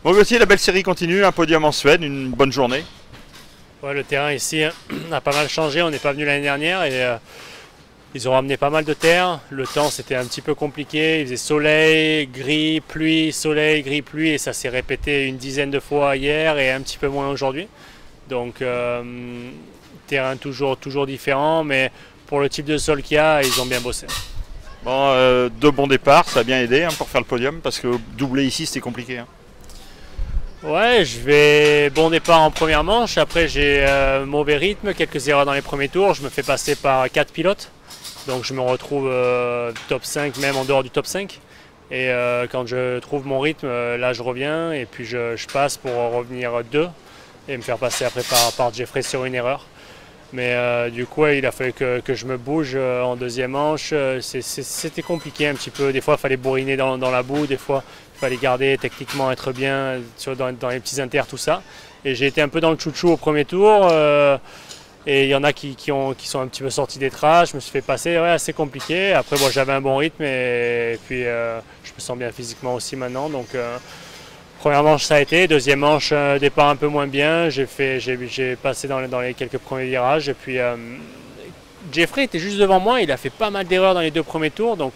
Bon Gauthier, la belle série continue, un podium en Suède, une bonne journée. Ouais, le terrain ici a pas mal changé, on n'est pas venu l'année dernière et ils ont ramené pas mal de terre. Le temps c'était un petit peu compliqué, il faisait soleil, gris, pluie, soleil, gris, pluie et ça s'est répété une dizaine de fois hier et un petit peu moins aujourd'hui. Donc terrain toujours différent, mais pour le type de sol qu'il y a, ils ont bien bossé. Bon, deux bons départs, ça a bien aidé pour faire le podium, parce que doubler ici c'était compliqué. Ouais, je vais bon départ en première manche, après j'ai mauvais rythme, quelques erreurs dans les premiers tours, je me fais passer par 4 pilotes, donc je me retrouve top 5, même en dehors du top 5. Et quand je trouve mon rythme, là je reviens et puis je passe pour revenir 2 et me faire passer après par Jeffrey sur une erreur. Mais du coup, il a fallu que je me bouge en deuxième manche. C'était compliqué un petit peu. Des fois, il fallait bourriner dans la boue. Des fois, il fallait garder techniquement, être bien dans les petits inters, tout ça. Et j'ai été un peu dans le chouchou au premier tour. Et il y en a qui sont un petit peu sortis des traces. Je me suis fait passer, ouais, assez compliqué. Après, bon, j'avais un bon rythme et puis je me sens bien physiquement aussi maintenant. Donc, première manche ça a été, deuxième manche départ un peu moins bien, j'ai passé dans les quelques premiers virages et puis Jeffrey était juste devant moi, il a fait pas mal d'erreurs dans les 2 premiers tours donc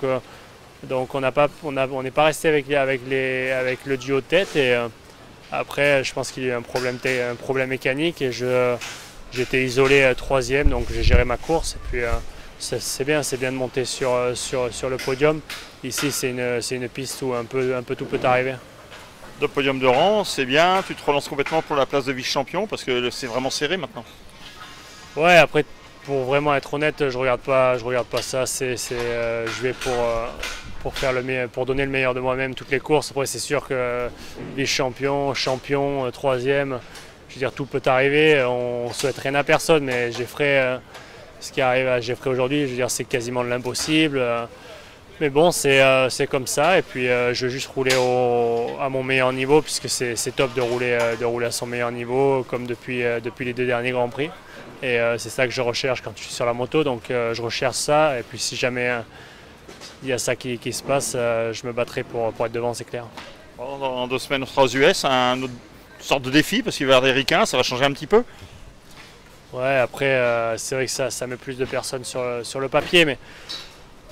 on n'est pas resté avec le duo de tête et après je pense qu'il y a eu un problème mécanique et j'étais isolé troisième donc j'ai géré ma course et puis c'est bien de monter sur le podium. Ici c'est une piste où un peu tout peut arriver. 2 podiums de rang, c'est bien, tu te relances complètement pour la place de vice-champion parce que c'est vraiment serré maintenant. Ouais, après pour vraiment être honnête, je regarde pas ça. Je vais pour faire pour donner le meilleur de moi-même toutes les courses. Après c'est sûr que vice-champion, champion, troisième, je veux dire tout peut arriver. On souhaite rien à personne, mais Jeffrey, ce qui arrive à Jeffrey aujourd'hui, je veux dire c'est quasiment de l'impossible. Mais bon, c'est comme ça. Et puis, je veux juste rouler à mon meilleur niveau, puisque c'est top de rouler à son meilleur niveau, comme depuis les 2 derniers Grands Prix. Et c'est ça que je recherche quand je suis sur la moto. Donc, je recherche ça. Et puis, si jamais il y a ça qui se passe, je me battrai pour être devant, c'est clair. Bon, dans 2 semaines, on sera aux US, une sorte de défi, parce qu'il va y avoir des ricains, ça va changer un petit peu. Ouais, après, c'est vrai que ça met plus de personnes sur le papier, mais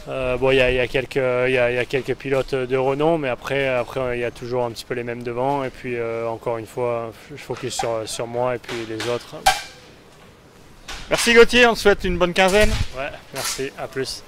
bon, il y a quelques pilotes de renom, mais après il y a toujours un petit peu les mêmes devant. Et puis encore une fois, je focus sur moi et puis les autres. Merci Gauthier, on te souhaite une bonne quinzaine. Ouais, merci, à plus.